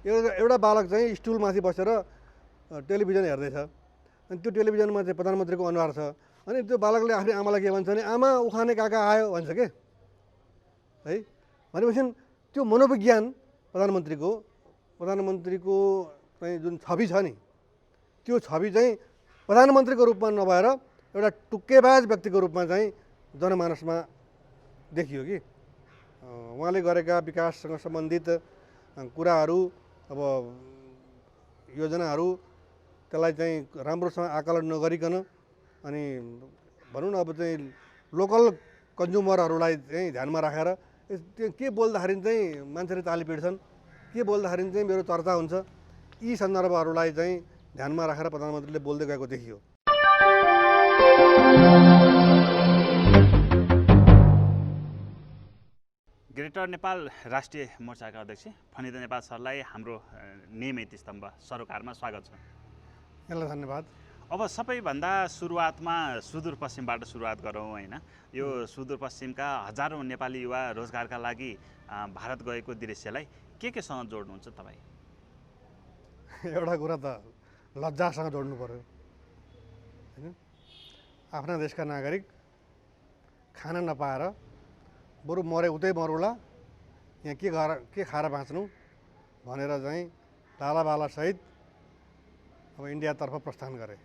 एउटा बालक चाहिँ स्टुलमाथि बसेर टेलिभिजन हेर्दैछ अनि त्यो टेलिभिजनमा चाहिँ प्रधानमन्त्रीको अनुहार छ अनि त्यो बालकले आफ्नै आमालाई के भन्छ भने आमा उखाने काका आयो भन्छ के है भनेपछि त्यो मनोविज्ञान प्रधानमन्त्रीको चाहिँ जुन छवि छ नि त्यो छवि चाहिँ प्रधानमन्त्रीको रूपमा नभएर एउटा टुक्केबाज व्यक्तिको रूपमा चाहिँ जनमानसमा देखियो कि उहाँले गरेका विकाससँग सम्बन्धित कुराहरू अब योजनाहरू त्यसलाई चाहिँ राम्रोसँग आकलन नगरिकन अनि भनौँ न अब चाहिँ लोकल कन्ज्युमरहरूलाई चाहिँ ध्यानमा राखेर त्यो के बोल्दाखेरि चाहिँ मान्छेले ताली पिट्छन् के बोल्दाखेरि चाहिँ मेरो चर्चा हुन्छ यी सन्दर्भहरूलाई चाहिँ ध्यानमा राखेर प्रधानमन्त्रीले बोल्दै गएको देखियो। ग्रेटर नेपाल राष्ट्रिय मोर्चाका अध्यक्ष फणिन्द्र नेपाल सरलाई हाम्रो नियमित स्तम्भ सरोकारमा स्वागत छ। यसलाई धन्यवाद। अब सबैभन्दा सुरुवातमा सुदूरपश्चिमबाट सुरुवात गरौँ होइन। यो सुदूरपश्चिमका हजारौँ नेपाली युवा रोजगारका लागि भारत गएको दृश्यलाई केसँग जोड्नुहुन्छ तपाईँ? एउटा कुरा त लज्जासँग जोड्नु पर्यो होइन। आफ्ना देशका नागरिक खाना नपाएर बरु मरे उतै मरौला यहाँ के खाएर बाँच्नु भनेर चाहिँ लालाबालासहित अब इन्डियातर्फ प्रस्थान गरे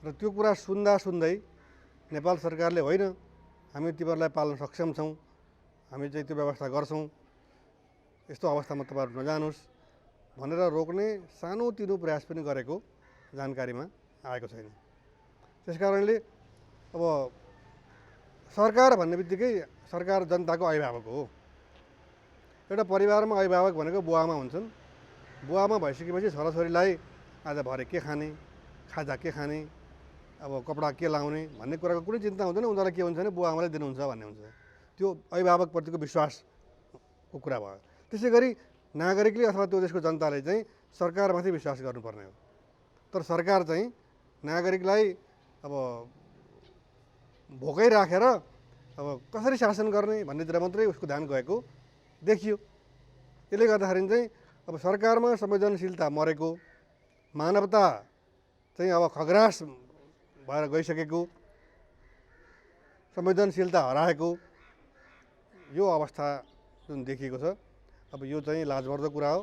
र त्यो कुरा सुन्दै नेपाल सरकारले होइन हामी तिमीहरूलाई पाल्न सक्षम छौँ, हामी चाहिँ त्यो व्यवस्था गर्छौँ, यस्तो अवस्थामा तपाईँहरू नजानुहोस् भनेर रोक्ने सानोतिनो प्रयास पनि गरेको जानकारीमा आएको छैन। त्यसकारणले अब सरकार भन्ने बित्तिकै सरकार जनताको अभिभावक हो। एउटा परिवारमा अभिभावक भनेको बुवाआमा हुन्छन्। बुवाआमा भइसकेपछि छोराछोरीलाई आज भरे के खाने, खाजा के खाने, अब कपडा के लाउने भन्ने कुराको कुनै चिन्ता हुँदैन। उनीहरूलाई के हुन्छ भने बुवाआमाले दिनुहुन्छ भन्ने हुन्छ। त्यो अभिभावकप्रतिको विश्वासको कुरा भयो। त्यसै गरी नागरिकले अथवा त्यो देशको जनताले चाहिँ सरकारमाथि विश्वास गर्नुपर्ने हो। तर सरकार चाहिँ नागरिकलाई अब भोकै राखेर अब कसरी शासन गर्ने भन्नेतिर मात्रै उसको ध्यान गएको देखियो। त्यसले गर्दाखेरि चाहिँ अब सरकारमा संवेदनशीलता मरेको, मानवता चाहिँ अब खग्रास भएर गइसकेको, संवेदनशीलता हराएको यो अवस्था जुन देखिएको छ अब यो चाहिँ लाजमर्दो कुरा हो।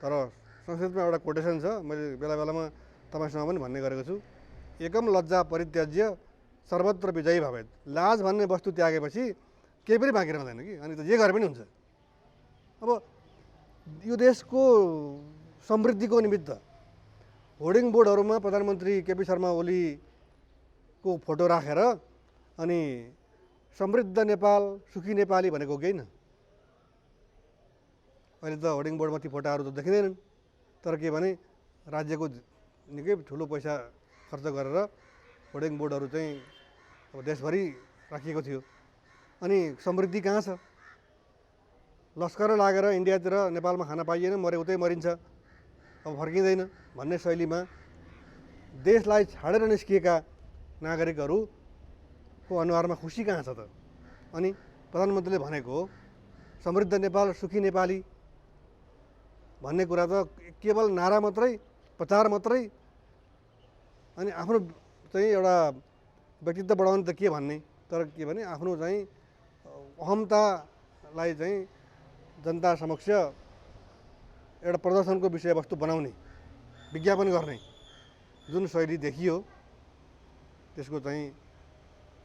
तर संस्कृतमा एउटा कोटेसन छ, मैले बेला बेलामा तपाईँसँग पनि भन्ने गरेको छु, एकम लज्जा परित्याज्य सर्वत्र विजयी भवेत्। लाज भन्ने वस्तु त्यागेपछि केही पनि बाँकी रहँदैन कि, अनि त जे गरे पनि हुन्छ। अब यो देशको समृद्धिको निमित्त होर्डिङ बोर्डहरूमा प्रधानमन्त्री केपी शर्मा ओलीको फोटो राखेर अनि समृद्ध नेपाल सुखी नेपाली भनेको केही न। अहिले त होर्डिङ बोर्डमा ती फोटाहरू त देखिँदैनन्। तर के भने राज्यको निकै ठुलो पैसा खर्च गरेर होर्डिङ बोर्डहरू चाहिँ अब देशभरि राखिएको थियो। अनि समृद्धि कहाँ छ? लस्कर लागेर इन्डियातिर नेपालमा खाना पाइएन, मरे उतै मरिन्छ, अब फर्किँदैन भन्ने शैलीमा देशलाई छाडेर निस्किएका नागरिकहरूको अनुहारमा खुसी कहाँ छ त? अनि प्रधानमन्त्रीले भनेको समृद्ध नेपाल सुखी नेपाली भन्ने कुरा त केवल नारा मात्रै, प्रचार मात्रै, अनि आफ्नो चाहिँ एउटा व्यक्तित्व बढाउने त के भन्ने, तर के भने आफ्नो चाहिँ अहमतालाई चाहिँ जनता समक्ष एउटा प्रदर्शनको विषयवस्तु बनाउने, विज्ञापन गर्ने जुन शैली देखियो त्यसको चाहिँ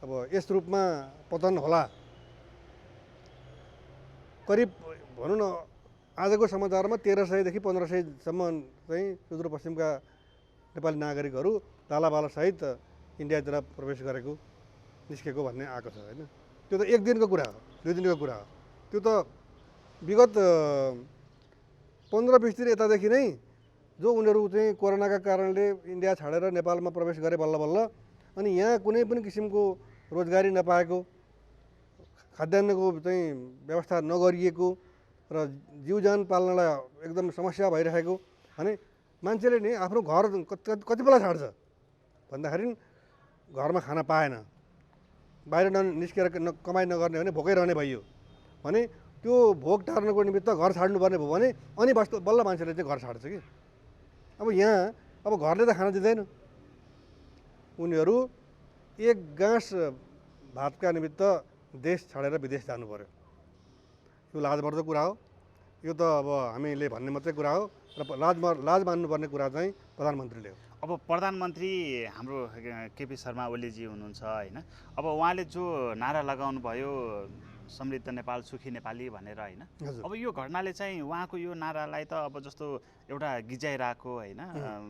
अब यस रूपमा पतन होला। करिब भनौँ न आजको समाचारमा 1300 देखि 1500सम्म चाहिँ सुदूरपश्चिमका नेपाली नागरिकहरू लालाबालासहित इन्डियातिर प्रवेश गरेको निस्केको भन्ने आएको छ होइन। त्यो त एक दिनको कुरा हो, 2 दिनको कुरा हो। त्यो त विगत 15-20 दिन यतादेखि नै जो उनीहरू चाहिँ कोरोनाका कारणले इन्डिया छाडेर नेपालमा प्रवेश गरे बल्ल बल्ल, अनि यहाँ कुनै पनि किसिमको रोजगारी नपाएको, खाद्यान्नको चाहिँ व्यवस्था नगरिएको र जीवजान पाल्नलाई एकदम समस्या भइरहेको भने मान्छेले नि आफ्नो घर कति बेला छाड्छ भन्दाखेरि घरमा खाना पाएन, बाहिर निस्केर कमाइ नगर्ने भने भोकै रहने भइयो भने त्यो भोग टार्नको निमित्त घर छाड्नुपर्ने भयो भने अनि बल्ल मान्छेले चाहिँ घर छाड्छ कि। अब यहाँ अब घरले त खान दिँदैन, उनीहरू एक गाँस भातका निमित्त देश छाडेर विदेश जानु पर्यो। यो लाजमर्दो कुरा हो। यो त अब हामीले भन्ने मात्रै कुरा हो र लाज मान्नुपर्ने कुरा चाहिँ प्रधानमन्त्रीले हो। अब प्रधानमन्त्री हाम्रो केपी शर्मा ओलीजी हुनुहुन्छ होइन, अब उहाँले जो नारा लगाउनु भयो समृद्ध नेपाल सुखी नेपाली भनेर होइन, हजुर। अब यो घटनाले चाहिँ उहाँको यो नारालाई त अब जस्तो एउटा गिजाइरहेको होइन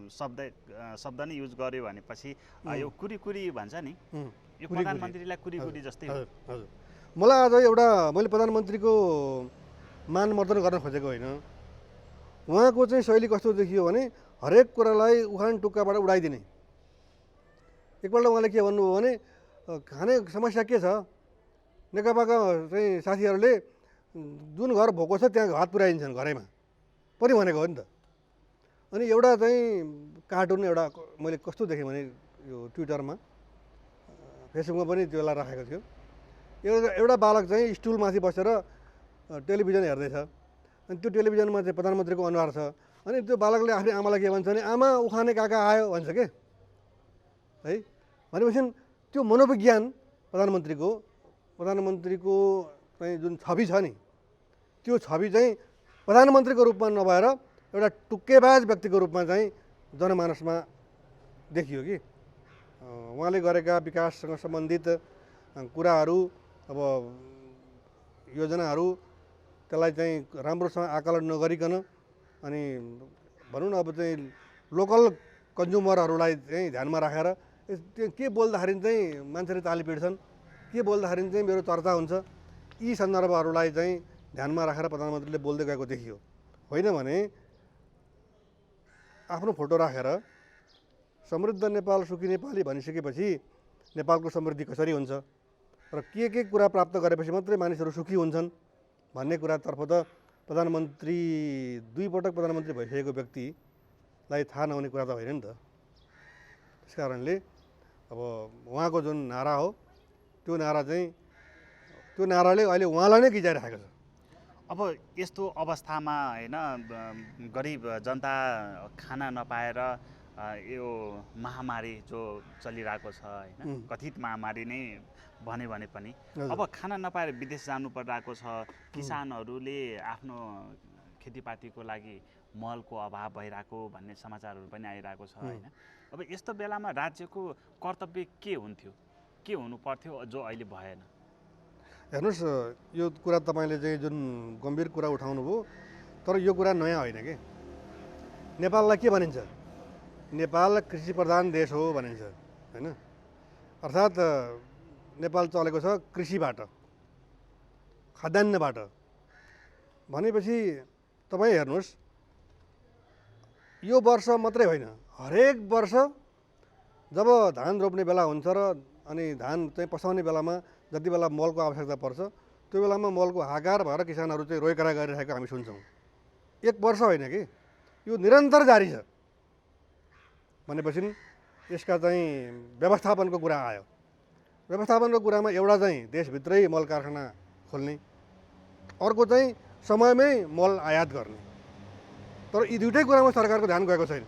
शब्द नै युज गर्यो भनेपछि यो कुरी भन्छ नि, यो प्रधानमन्त्रीलाई कुरी जस्तै हो। हजुर, मलाई आज मैले प्रधानमन्त्रीको मानमर्दन गर्न खोजेको होइन। उहाँको चाहिँ शैली कस्तो देखियो भने हरेक कुरालाई उखान टुक्काबाट उडाइदिने। एकपल्ट उहाँले के भन्नुभयो भने खाने समस्या के छ, नेकपाका चाहिँ साथीहरूले जुन घर भोको छ त्यहाँ भात पुर्याइदिन्छन् घरैमा पनि भनेको हो नि त। अनि एउटा चाहिँ कार्टुन मैले कस्तो देखेँ भने यो ट्विटरमा फेसबुकमा पनि त्यो बेला राखेको थियो। एउटा बालक चाहिँ स्टुलमाथि बसेर टेलिभिजन हेर्दैछ, अनि त्यो टेलिभिजनमा चाहिँ प्रधानमन्त्रीको अनुहार छ। अनि त्यो बालकले आफ्नो आमालाई के भन्छ भने आमा उखाने काका आयो भन्छ के है। भनेपछि त्यो मनोविज्ञान प्रधानमन्त्रीको चाहिँ जुन छवि छ नि, त्यो छवि चाहिँ प्रधानमन्त्रीको रूपमा नभएर एउटा टुक्केबाज व्यक्तिको रूपमा चाहिँ जनमानसमा देखियो कि। उहाँले गरेका विकाससँग सम्बन्धित कुराहरू, अब योजनाहरू, त्यसलाई चाहिँ राम्रोसँग आकलन नगरिकन अनि भनौँ न अब चाहिँ लोकल कन्ज्युमरहरूलाई चाहिँ ध्यानमा राखेर त्यो के बोल्दाखेरि चाहिँ मान्छेले ताली पिट्छन्, के बोल्दाखेरि चाहिँ मेरो चर्चा हुन्छ, यी सन्दर्भहरूलाई चाहिँ ध्यानमा राखेर प्रधानमन्त्रीले बोल्दै गएको देखियो। होइन भने आफ्नो फोटो राखेर समृद्ध नेपाल सुखी नेपाली भनिसकेपछि नेपालको समृद्धि कसरी हुन्छ र के कुरा प्राप्त गरेपछि मात्रै मानिसहरू सुखी हुन्छन् भन्ने कुरातर्फ त प्रधानमन्त्री 2 पटक प्रधानमन्त्री भइसकेको व्यक्तिलाई थाहा नहुने कुरा त होइन नि त। त्यस कारणले अब उहाँको जुन नारा हो त्यो नाराले अहिले उहाँलाई नै गिजाइराखेको छ। अब यस्तो अवस्थामा होइन गरिब जनता खाना नपाएर यो महामारी जो चलिरहेको छ होइन, कथित महामारी नै भन्यो भने पनि अब खाना नपाएर विदेश जानु परिरहेको छ। किसानहरूले आफ्नो खेतीपातीको लागि मलको अभाव भइरहेको भन्ने समाचारहरू पनि आइरहेको छ होइन। अब यस्तो बेलामा राज्यको कर्तव्य के हुन्थ्यो, के हुनु पर्थ्यो जो अहिले भएन? हेर्नुहोस्, यो कुरा तपाईँले चाहिँ जुन गम्भीर कुरा उठाउनु भयो, तर यो कुरा नयाँ होइन कि। नेपाललाई के भनिन्छ, नेपाल कृषि प्रधान देश हो भनिन्छ होइन। अर्थात् नेपाल चलेको छ कृषिबाट, खाद्यान्नबाट। भनेपछि तपाईँ हेर्नुहोस्, यो वर्ष मात्रै होइन, हरेक वर्ष जब धान रोप्ने बेला हुन्छ र अनि धान चाहिँ पसाउने बेलामा जति बेला मलको आवश्यकता पर्छ त्यो बेलामा मलको हाकार भएर किसानहरू चाहिँ रोइकरा गरिरहेको हामी सुन्छौँ। एक वर्ष होइन कि, यो निरन्तर जारी छ। भनेपछि यसका चाहिँ व्यवस्थापनको कुरा आयो। व्यवस्थापनको कुरामा एउटा चाहिँ देशभित्रै मल कारखाना खोल्ने, अर्को चाहिँ समयमै मल आयात गर्ने। तर यी दुइटै कुरामा सरकारको ध्यान गएको छैन।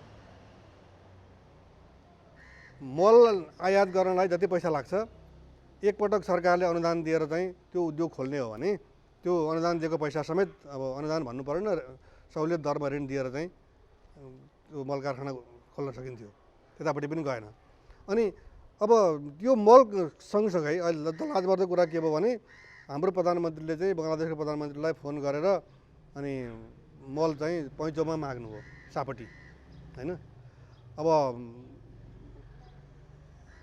मल आयात गर्नलाई जति पैसा लाग्छ, एकपटक सरकारले अनुदान दिएर चाहिँ त्यो उद्योग खोल्ने हो भने त्यो अनुदान दिएको पैसा समेत, अब अनुदान भन्नु परेन, सहुलियत दरमा ऋण दिएर चाहिँ त्यो मल कारखाना खोल्न सकिन्थ्यो। त्यतापट्टि पनि गएन। अनि अब यो मल सँगसँगै अहिले लाजमर्दो कुरा के भयो भने हाम्रो प्रधानमन्त्रीले चाहिँ बङ्गलादेशको प्रधानमन्त्रीलाई फोन गरेर अनि मल चाहिँ पैँचोमा माग्नुभयो, सापट्टि होइन। अब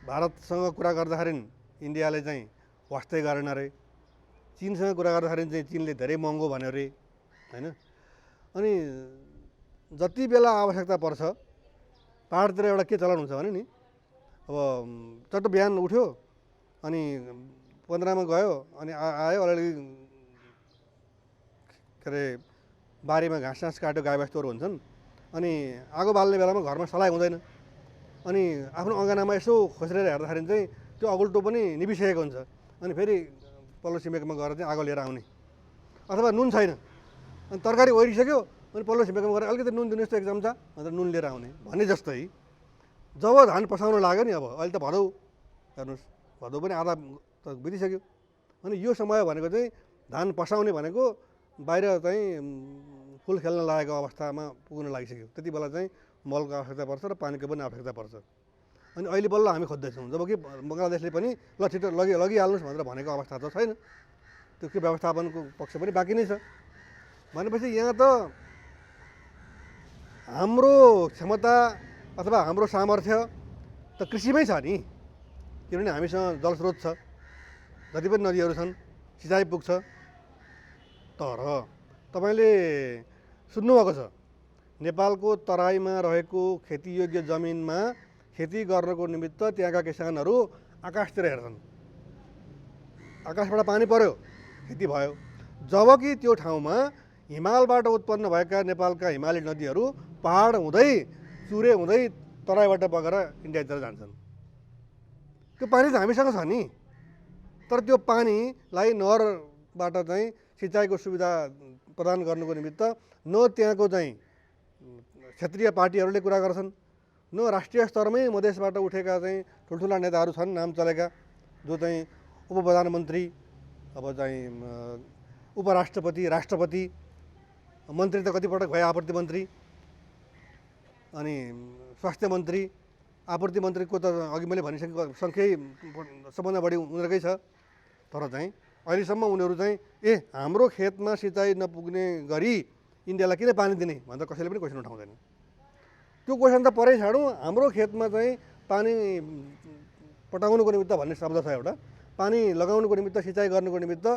भारतसँग कुरा गर्दाखेरि इन्डियाले चाहिँ वास्तै गरेन अरे, चीनसँग कुरा गर्दाखेरि चाहिँ चीनले धेरै महँगो भन्यो अरे होइन। अनि जति बेला आवश्यकता पर्छ, पाहाडतिर एउटा के चलन हुन्छ भने नि, अब चट्ट बिहान उठ्यो अनि 15मा गयो अनि आयो, अलिअलि के अरे बारीमा घाँस काट्यो, गाईबस्तुहरू हुन्छन्, अनि आगो बाल्ने बेलामा घरमा सलाइ हुँदैन, अनि आफ्नो अँगनामा यसो खोस्रेर हेर्दाखेरि चाहिँ त्यो अगुल्टो पनि निभिसकेको हुन्छ, अनि फेरि पल्लो छिमेकमा गएर चाहिँ आगो लिएर आउने। अथवा नुन छैन अनि तरकारी ओरिसक्यो अनि पल्लो छिमेकमा गएर अलिकति नुन दिनुहोस् त एक चम्चा भनेर नुन लिएर आउने भने जस्तै जब धान पसाउन लाग्यो नि अब अहिले त भदौ हेर्नुहोस् भदौ पनि आधा त बितिसक्यो अनि यो समय भनेको चाहिँ धान पसाउने भनेको बाहिर चाहिँ फुल खेल्न लागेको अवस्थामा पुग्न लागिसक्यो। त्यति बेला चाहिँ मलको आवश्यकता पर्छ र पानीको पनि आवश्यकता पर्छ। अनि अहिले बल्ल हामी खोज्दैछौँ जबकि बङ्गलादेशले पनि ल छिटो लगिहाल्नुहोस् भनेर भनेको अवस्था त छैन। त्यसको व्यवस्थापनको पक्ष पनि बाँकी नै छ भनेपछि यहाँ त हाम्रो क्षमता अथवा हाम्रो सामर्थ्य त कृषिमै छ नि, किनभने हामीसँग जलस्रोत छ, जति पनि नदीहरू छन्, सिँचाइ पुग्छ। तर तपाईँले सुन्नुभएको छ नेपालको तराईमा रहेको खेतीयोग्य जमिनमा खेती गर्नको निमित्त त्यहाँका किसानहरू आकाशतिर हेर्छन्। आकाशबाट पानी पर्यो खेती भयो, जबकि त्यो ठाउँमा हिमालबाट उत्पन्न भएका नेपालका हिमाली नदीहरू पहाड हुँदै चुरे हुँदै तराईबाट बगेर इन्डियातिर जान्छन्। त्यो पानी त हामीसँग छ नि, तर त्यो पानीलाई नहरबाट चाहिँ सिँचाइको सुविधा प्रदान गर्नुको निमित्त न त्यहाँको चाहिँ क्षेत्रीय पार्टीहरूले कुरा गर्छन्, न राष्ट्रिय स्तरमै मधेसबाट उठेका चाहिँ ठुल्ठुला नेताहरू छन् नाम चलेका, जो चाहिँ उप प्रधानमन्त्री, अब चाहिँ उपराष्ट्रपति, राष्ट्रपति, मन्त्री त कतिपटक भए आपूर्ति मन्त्री, अनि स्वास्थ्य मन्त्री, आपूर्ति मन्त्रीको त अघि मैले भनिसकेको सङ्ख्यै सबभन्दा बढी उनीहरूकै छ। तर चाहिँ अहिलेसम्म उनीहरू चाहिँ हाम्रो खेतमा सिँचाइ नपुग्ने गरी इन्डियालाई किन पानी दिने भनेर कसैले पनि क्वेसन उठाउँदैन। त्यो क्वेसन त परै छाडौँ, हाम्रो खेतमा चाहिँ पानी पटाउनुको निमित्त भन्ने शब्द छ एउटा, पानी लगाउनुको निमित्त सिँचाइ गर्नुको निमित्त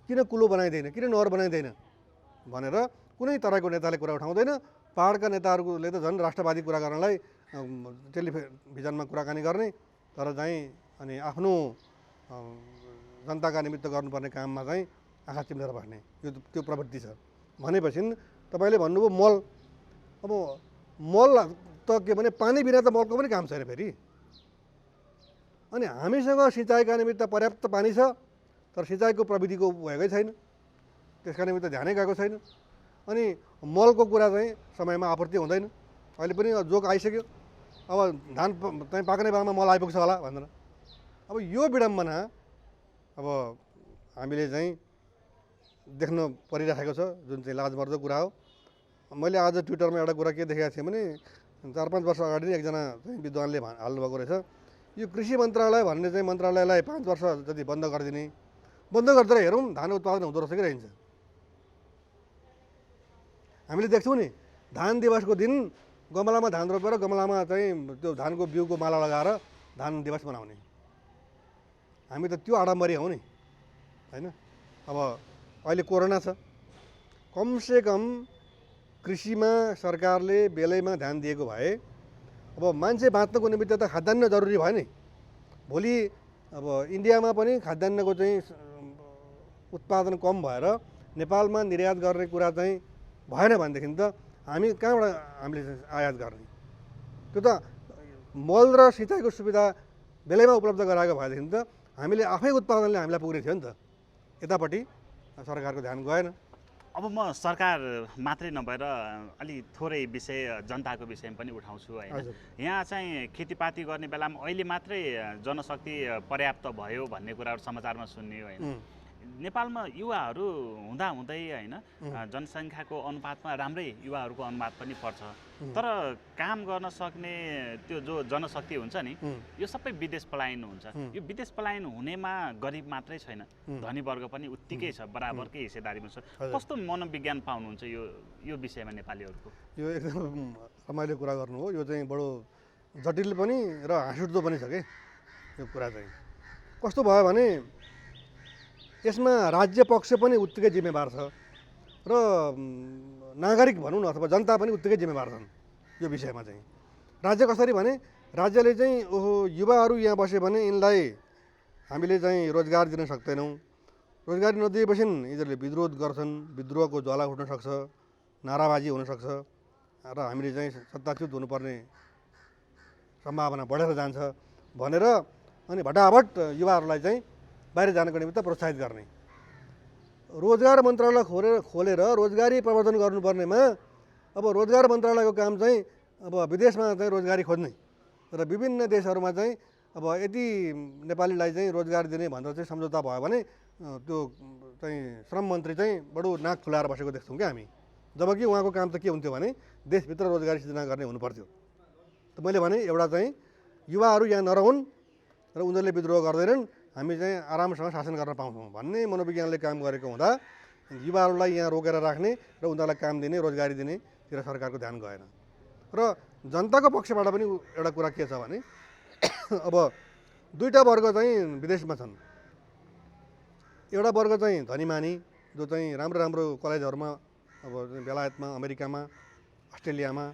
किन कुलो बनाइँदैन, किन नहर बनाइँदैन भनेर कुनै तराईको नेताले कुरा उठाउँदैन। पहाडका नेताहरूले त झन् राष्ट्रवादी कुरा गर्नलाई टेलिभिजनमा कुराकानी गर्ने, तर चाहिँ अनि आफ्नो जनताका निमित्त गर्नुपर्ने काममा चाहिँ आँखा चिम्लेर बस्ने त्यो प्रवृत्ति छ। भनेपछि तपाईँले भन्नुभयो मल, अब मल त के भने पानी बिना त मलको पनि काम छैन फेरि। अनि हामीसँग सिँचाइका निमित्त पर्याप्त पानी छ, तर सिँचाइको प्रविधिको भएकै छैन, त्यसका निमित्त ध्यानै गएको छैन। अनि मलको कुरा चाहिँ समयमा आपूर्ति हुँदैन। अहिले पनि जोक आइसक्यो, अब धान चाहिँ पाक्ने बेलामा मल आइपुग्छ होला भनेर। अब यो विडम्बना अब हामीले चाहिँ देख्न परिरहेको छ, जुन चाहिँ लाजमर्दो कुरा हो। मैले आज ट्विटरमा एउटा कुरा के देखेको थिएँ भने 4-5 वर्ष अगाडि नै एकजना चाहिँ विद्वानले हाल्नुभएको रहेछ, यो कृषि मन्त्रालय भन्ने चाहिँ मन्त्रालयलाई 5 वर्ष जति बन्द गरिदिने, बन्द गरिदिएर हेरौँ धान उत्पादन हुँदो रहेछ कि रहन्छ। हामीले देख्छौँ नि धान दिवसको दिन गमलामा धान रोपेर गमलामा चाहिँ त्यो धानको बिउको माला लगाएर धान दिवस मनाउने। हामी त त्यो आडम्बरी हौँ नि, होइन? अब अहिले कोरोना छ, कमसेकम कृषिमा सरकारले बेलैमा ध्यान दिएको भए अब मान्छे बाँच्नको निमित्त त खाद्यान्न जरुरी भयो नि। भोलि अब इन्डियामा पनि खाद्यान्नको चाहिँ उत्पादन कम भएर नेपालमा निर्यात गर्ने कुरा चाहिँ भएन भनेदेखि त हामी कहाँबाट हामीले आयात गर्ने? त्यो त मल र सिँचाइको सुविधा बेलैमा उपलब्ध गराएको भएदेखि त हामीले आफै उत्पादनले हामीलाई पुग्ने थियो नि त। यतापट्टि सरकारको ध्यान गएन। अब म सरकार मात्रै नभएर अलि थोरै विषय जनताको विषयमा पनि उठाउँछु होइन। यहाँ चाहिँ खेतीपाती गर्ने बेलामा अहिले मात्रै जनशक्ति पर्याप्त भयो भन्ने कुराहरू समाचारमा सुन्ने होइन। नेपालमा युवाहरू हुँदाहुँदै होइन जनसङ्ख्याको अनुपातमा राम्रै युवाहरूको अनुपात पनि पर्छ, तर काम गर्न सक्ने त्यो जो जनशक्ति हुन्छ नि यो सबै विदेश पलायन हुन्छ। यो विदेश पलायन हुनेमा गरिब मात्रै छैन, धनी वर्ग पनि उत्तिकै छ, बराबरकै हिस्सेदारीमा छ। कस्तो मनोविज्ञान पाउनुहुन्छ यो विषयमा नेपालीहरूको? यो एकदम रमाइलो कुरा गर्नु हो। यो चाहिँ बडो जटिल पनि र हाँसउठ्दो पनि छ कि यो कुरा चाहिँ। कस्तो भयो भने यसमा राज्य पक्ष पनि उत्तिकै जिम्मेवार छ र नागरिक भनौँ न अथवा जनता पनि उत्तिकै जिम्मेवार छन् यो विषयमा चाहिँ। राज्य कसरी भने राज्यले चाहिँ युवाहरू यहाँ बस्यो भने यिनलाई हामीले चाहिँ रोजगार दिन सक्दैनौँ, रोजगारी नदिएपछि यिनीहरूले विद्रोह गर्छन्, विद्रोहको ज्वाला उठ्न सक्छ, नाराबाजी हुनसक्छ र हामीले चाहिँ सत्ताच्युत हुनुपर्ने सम्भावना बढेर जान्छ भनेर अनि भटाभट युवाहरूलाई चाहिँ बाहिर जानको निमित्त प्रोत्साहित गर्ने। रोजगार मन्त्रालय खोलेर रोजगारी प्रवर्धन गर्नुपर्नेमा अब रोजगार मन्त्रालयको काम चाहिँ अब विदेशमा चाहिँ रोजगारी खोज्ने र विभिन्न देशहरूमा चाहिँ अब यति नेपालीलाई चाहिँ रोजगार दिने भनेर चाहिँ सम्झौता भयो भने त्यो चाहिँ श्रम मन्त्री चाहिँ बडो नाक फुलाएर बसेको देख्छौँ क्या हामी। जबकि उहाँको काम त के हुन्थ्यो भने देशभित्र रोजगारी सृजना गर्ने हुनुपर्थ्यो। त मैले भने एउटा चाहिँ युवाहरू यहाँ नरहुन् र उनीहरूले विद्रोह गर्दैनन्, हामी चाहिँ आरामसँग शासन गर्न पाउँछौँ भन्ने मनोविज्ञानले काम गरेको हुँदा युवाहरूलाई यहाँ रोकेर राख्ने र उनीहरूलाई काम दिने रोजगारी दिनेतिर सरकारको ध्यान गएन। र जनताको पक्षबाट पनि एउटा कुरा के छ भने अब दुईवटा वर्ग चाहिँ विदेशमा छन्। एउटा वर्ग चाहिँ धनीमानी जो चाहिँ राम्रो राम्रो कलेजहरूमा अब बेलायतमा, अमेरिकामा, अस्ट्रेलियामा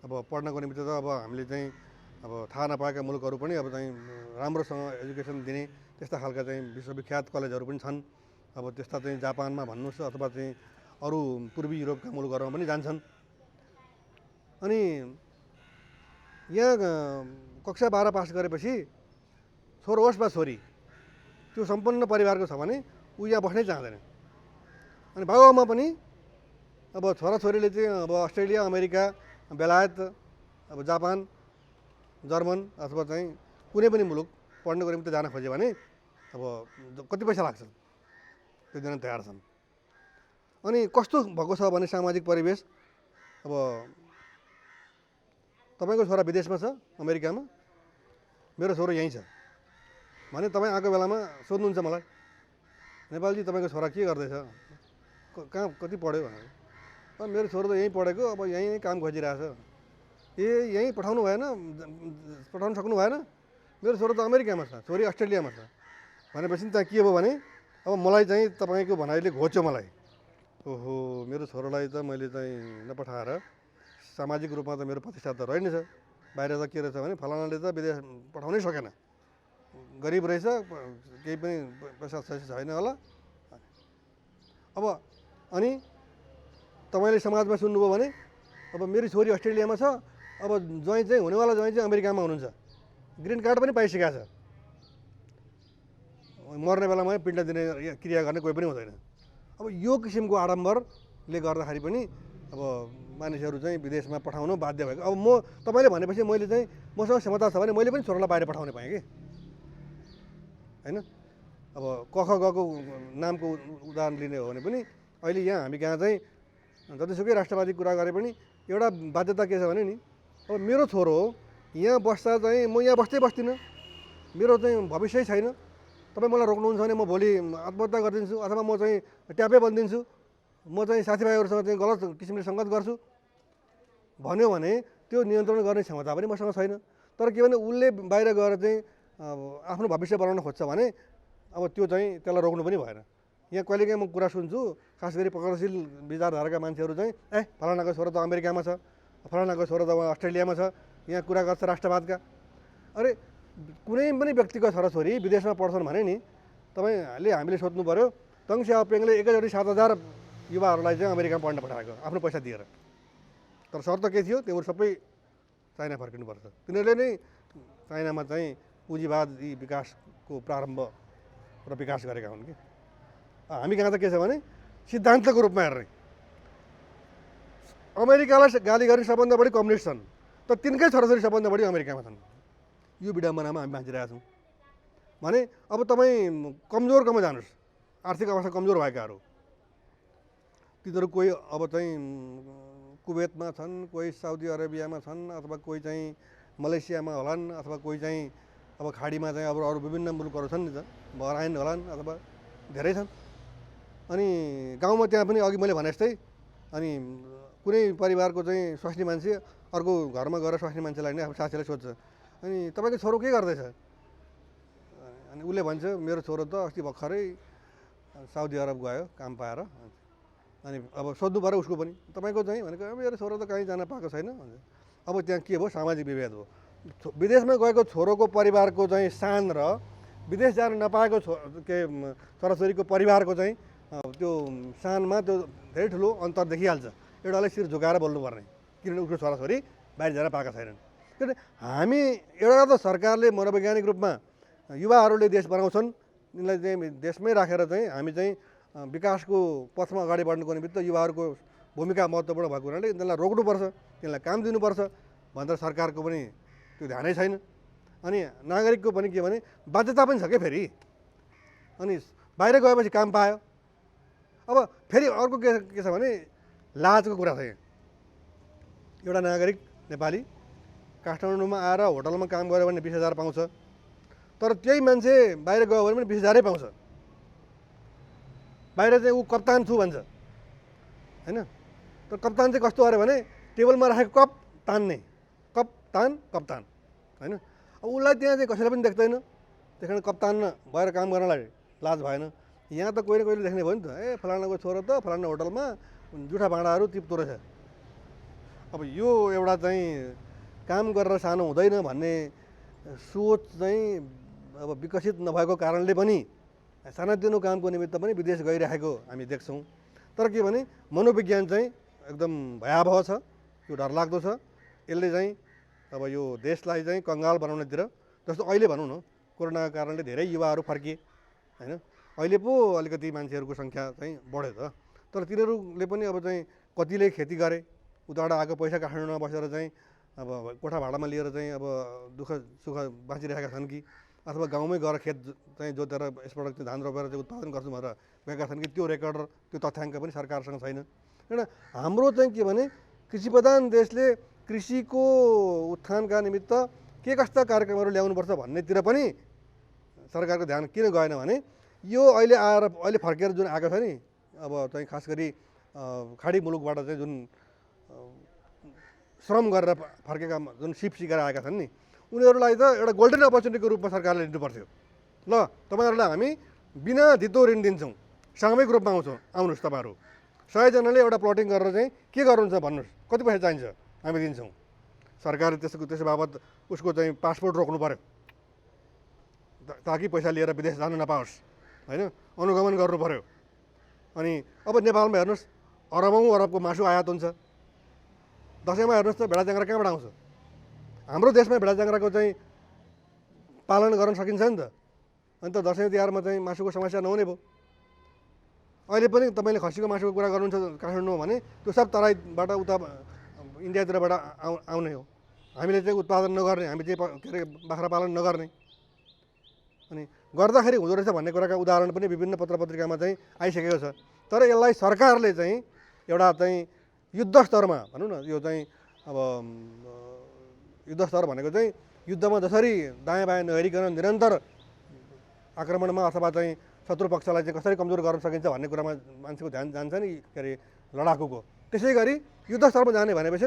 अब पढ्नको निमित्त त अब हामीले चाहिँ अब थाहा नपाएका मुलुकहरू पनि अब चाहिँ राम्रोसँग एजुकेसन दिने त्यस्ता खालका चाहिँ विश्वविख्यात कलेजहरू पनि छन्। अब त्यस्ता चाहिँ जापानमा भन्नुहोस् अथवा चाहिँ अरू पूर्वी युरोपका मुलुकहरूमा पनि जान्छन्। अनि यहाँ कक्षा 12 पास गरेपछि छोरो होस् वा छोरी त्यो सम्पन्न परिवारको छ भने ऊ यहाँ बस्नै चाहँदैन। अनि बाबुआमा पनि अब छोराछोरीले चाहिँ अब अस्ट्रेलिया, अमेरिका, बेलायत, अब जापान, जर्मन अथवा चाहिँ कुनै पनि मुलुक पढ्नको निम्ति जान खोज्यो भने अब कति पैसा लाग्छ त्यो दिन तयार छन्। अनि कस्तो भएको छ भने सामाजिक परिवेश अब तपाईँको छोरा विदेशमा छ अमेरिकामा, मेरो छोरो यहीँ छ भने तपाईँ आएको बेलामा सोध्नुहुन्छ मलाई नेपालजी तपाईँको छोरा के गर्दैछ, कहाँ कति पढ्यो भनेर। मेरो छोरो त यहीँ पढेको, अब यहीँ काम खोजिरहेछ। यहीँ पठाउनु भएन, पठाउनु सक्नु भएन, मेरो छोरो त अमेरिकामा छ, छोरी अस्ट्रेलियामा छ भनेपछि त्यहाँ के भयो भने अब मलाई चाहिँ तपाईँको भनाइले घोच्यो मलाई। ओहो, मेरो छोरोलाई त मैले चाहिँ नपठाएर सामाजिक रूपमा त मेरो प्रतिष्ठा त रहेनछ, बाहिर त के रहेछ भने फलानाले त विदेश पठाउनै सकेन, गरिब रहेछ, केही पनि पैसा छैन होला। अब अनि तपाईँले समाजमा सुन्नुभयो भने अब मेरो छोरी अस्ट्रेलियामा छ, अब ज्वाइँ चाहिँ हुनेवाला ज्वाइँ चाहिँ अमेरिकामा हुनुहुन्छ, ग्रिन कार्ड पनि पाइसकेको छ, मर्ने बेलामा पिण्ड दिने क्रिया गर्ने कोही पनि हुँदैन। अब यो किसिमको आडम्बरले गर्दाखेरि पनि अब मानिसहरू चाहिँ विदेशमा पठाउनु बाध्य भएको। अब म तपाईँले भनेपछि मैले चाहिँ मसँग क्षमता छ भने मैले पनि छोरालाई बाहिर पठाउने पाएँ कि होइन। अब कख गएको नामको उदाहरण लिने हो भने पनि अहिले यहाँ हामी कहाँ चाहिँ जतिसुकै राष्ट्रवादी कुरा गरे पनि एउटा बाध्यता के छ भने नि अब मेरो छोरो यहाँ बस्दा चाहिँ म यहाँ बस्दिनँ, मेरो चाहिँ भविष्य छैन, तपाईँ मलाई रोक्नुहुन्छ भने म भोलि आत्महत्या गरिदिन्छु अथवा म चाहिँ ट्यापै बनिदिन्छु, म चाहिँ साथीभाइहरूसँग चाहिँ गलत किसिमले सङ्गत गर्छु भन्यो भने त्यो नियन्त्रण गर्ने क्षमता पनि मसँग छैन। तर के भने उसले बाहिर गएर चाहिँ आफ्नो भविष्य बनाउन खोज्छ भने अब त्यो चाहिँ त्यसलाई रोक्नु पनि भएन। यहाँ कहिलेकाहीँ म कुरा सुन्छु, खास गरी प्रगतिशील विचारधाराका मान्छेहरू चाहिँ फलानाको छोरो त अमेरिकामा छ, फलानाको छोरो त अस्ट्रेलियामा छ, यहाँ कुरा गर्छ राष्ट्रवादका। अरे कुनै पनि व्यक्तिको छोराछोरी विदेशमा पढ्छन् भने नि तपाईँले हामीले सोध्नु पऱ्यो दङ सियाओपिङले एकैचोटि 7,000 युवाहरूलाई चाहिँ अमेरिकामा पढ्न पठाएको आफ्नो पैसा दिएर। तर शर्त के थियो, त्योहरू सबै चाइना फर्किनुपर्छ। तिनीहरूले नै चाइनामा चाहिँ पुँजीवादी विकासको प्रारम्भ र विकास गरेका हुन् कि। हामी कहाँ त के छ भने सिद्धान्तको रूपमा हेर्ने अमेरिकालाई गाली गर्ने सबभन्दा बढी कम्युनिस्ट छन्, तर तिनकै छोराछोरी सबभन्दा बढी अमेरिकामा छन्। यो विडम्बनामा हामी बाँचिरहेका छौँ भने अब तपाईँ कमजोरकोमा जानुहोस्, आर्थिक अवस्था कमजोर भएकाहरू तिनीहरू कोही अब चाहिँ कुवेतमा छन्, कोही साउदी अरेबियामा छन्, अथवा कोही चाहिँ मलेसियामा होलान्, अथवा कोही चाहिँ अब खाडीमा चाहिँ अब अरू विभिन्न मुलुकहरू छन् नि त, बहराइन होलान्, अथवा धेरै छन्। अनि गाउँमा त्यहाँ पनि अघि मैले भने जस्तै अनि कुनै परिवारको चाहिँ स्वास्नी मान्छे अर्को घरमा गएर स्वास्नी मान्छेलाई नै अब साथीलाई सोध्छ, अनि तपाईँको छोरो के गर्दैछ? अनि उसले भन्छ मेरो छोरो त अस्ति भर्खरै साउदी अरब गयो काम पाएर। अनि अब सोध्नु पऱ्यो उसको पनि, तपाईँको चाहिँ भनेको मेरो छोरो त कहीँ जान पाएको छैन भन्छ। अब त्यहाँ के भयो, सामाजिक विभेद हो। विदेशमा गएको छोरोको परिवारको चाहिँ सान र विदेश जान नपाएको छोराछोरीको परिवारको चाहिँ त्यो सानमा त्यो धेरै ठुलो अन्तर देखिहाल्छ। एउटाले शिर झुकाएर बोल्नुपर्ने, किनभने उसको छोराछोरी बाहिर जान पाएका छैनन्। किनभने हामी एउटा त सरकारले मनोवैज्ञानिक रूपमा युवाहरूले देश बनाउँछन्, यिनलाई चाहिँ देशमै राखेर चाहिँ हामी चाहिँ विकासको पथमा अगाडि बढ्नुको निमित्त युवाहरूको भूमिका महत्त्वपूर्ण भएको हुनाले तिनीहरूलाई रोक्नुपर्छ, तिनीहरूलाई काम दिनुपर्छ भनेर सरकारको पनि त्यो ध्यानै छैन। अनि नागरिकको पनि के भने बाध्यता पनि छ क्या फेरि। अनि बाहिर गएपछि काम पायो। अब फेरि अर्को के छ भने लाजको कुरा छ यहाँ। एउटा नागरिक नेपाली काठमाडौँमा आएर होटलमा काम गऱ्यो भने 20,000 पाउँछ, तर त्यही मान्छे बाहिर गयो भने पनि 20,000 पाउँछ। बाहिर चाहिँ ऊ कप्तान छु भन्छ होइन। तर कप्तान चाहिँ कस्तो अरे भने टेबलमा राखेको कप तान्ने, कप्तान होइन। अब उसलाई त्यहाँ चाहिँ कसैले पनि देख्दैन, त्यस कारण कप्तान भएर काम गर्नलाई लाज भएन। यहाँ त कोही न कोहीले देख्ने भयो नि त, ए फलानाको छोरो त फलाना होटलमा जुठा भाँडाहरू टिप्दो रहेछ। अब यो एउटा चाहिँ काम गरेर सानो हुँदैन भन्ने सोच चाहिँ अब विकसित नभएको कारणले पनि सानातिनो कामको निमित्त पनि विदेश गइरहेको हामी देख्छौँ। तर के भने मनोविज्ञान चाहिँ एकदम भयावह छ, यो डरलाग्दो छ। यसले चाहिँ अब यो देशलाई चाहिँ कङ्गाल बनाउनेतिर, जस्तो अहिले भनौँ न कोरोनाको कारणले धेरै युवाहरू फर्किए होइन। अहिले पो अलिकति मान्छेहरूको सङ्ख्या चाहिँ बढ्यो त, तर तिनीहरूले पनि अब चाहिँ कतिले खेती गरे, उताबाट आएको पैसा काठमाडौँमा बसेर चाहिँ अब कोठा भाडामा लिएर चाहिँ अब दुःख सुख बाँचिरहेका छन् कि अथवा गाउँमै गएर खेत चाहिँ जोतेर यसबाट चाहिँ धान रोपेर चाहिँ उत्पादन गर्छु भनेर गएका छन् कि त्यो रेकर्ड र त्यो तथ्याङ्क पनि सरकारसँग छैन। किन हाम्रो चाहिँ के भने कृषिप्रधान देशले कृषिको उत्थानका निमित्त के कस्ता कार्यक्रमहरू ल्याउनुपर्छ भन्नेतिर पनि सरकारको ध्यान किन गएन भने यो अहिले फर्केर जुन आएको छ नि, अब चाहिँ खास गरी खाडी मुलुकबाट चाहिँ जुन श्रम गरेर फर्केका जुन सिप सिकेर आएका छन् नि, उनीहरूलाई त एउटा गोल्डन अपर्च्युनिटीको रूपमा सरकारले लिनुपर्थ्यो। ल तपाईँहरूलाई हामी बिना धितो ऋण दिन्छौँ, सामूहिक रूपमा आउनुहोस् तपाईँहरू 100 जनाले एउटा प्लटिङ गरेर चाहिँ के गर्नुहुन्छ भन्नुहोस्, कति पैसा चाहिन्छ हामी दिन्छौँ। सरकारले त्यसको बाबत उसको चाहिँ पासपोर्ट रोक्नु पऱ्यो ताकि पैसा लिएर विदेश जानु नपाओस् होइन, अनुगमन गर्नु पऱ्यो। अनि अब नेपालमा हेर्नुहोस् अरबको मासु आयात हुन्छ। दसैँमा हेर्नुहोस् त भेडा च्याङ्ग्रा कहाँबाट आउँछ? हाम्रो देशमा भेडा च्याङ्ग्राको चाहिँ पालन गर्न सकिन्छ नि त, अनि त दसैँ तिहारमा चाहिँ मासुको समस्या नहुने भयो। अहिले पनि तपाईँले खसीको मासुको कुरा गर्नुहुन्छ काठमाडौँमा भने त्यो सब तराईबाट उता इन्डियातिरबाट आउने हो। हामीले चाहिँ उत्पादन नगर्ने, हामी चाहिँ के अरे बाख्रा पालन नगर्ने, अनि गर्दाखेरि हुँदो रहेछ भन्ने कुराका उदाहरण पनि विभिन्न पत्र पत्रिकामा चाहिँ आइसकेको छ। तर यसलाई सरकारले चाहिँ एउटा चाहिँ युद्ध स्तरमा भनौँ न, यो चाहिँ अब युद्ध स्तर भनेको चाहिँ युद्धमा जसरी दायाँ बायाँ नहेरिकन निरन्तर आक्रमणमा अथवा चाहिँ शत्रु पक्षलाई चाहिँ कसरी कमजोर गर्न सकिन्छ भन्ने कुरामा मान्छेको ध्यान जान्छ नि के अरे लडाकुको। त्यसै गरी युद्ध स्तरमा जाने भनेपछि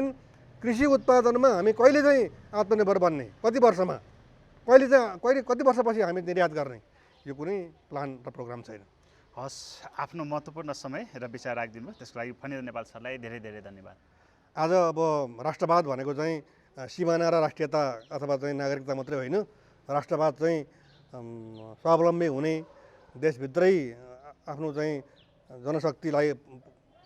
कृषि उत्पादनमा हामी कहिले चाहिँ आत्मनिर्भर बन्ने, कति वर्षमा, कति वर्षपछि हामी निर्यात गर्ने, यो कुनै प्लान र प्रोग्राम छैन। हस्, आफ्नो महत्त्वपूर्ण समय र विचार राखिदिनु भयो, त्यसको लागि फणिन्द्र नेपाल सरलाई धेरै धेरै धन्यवाद। आज अब राष्ट्रवाद भनेको चाहिँ सिमाना र राष्ट्रियता अथवा चाहिँ नागरिकता मात्रै होइन, राष्ट्रवाद चाहिँ स्वावलम्बी हुने, देशभित्रै आफ्नो चाहिँ जनशक्तिलाई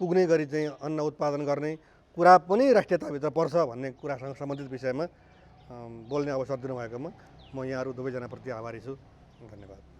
पुग्ने गरी चाहिँ अन्न उत्पादन गर्ने कुरा पनि राष्ट्रियताभित्र पर्छ भन्ने कुरासँग सम्बन्धित विषयमा बोल्ने अवसर दिनुभएकोमा म यहाँहरू दुवैजनाप्रति आभारी छु। धन्यवाद।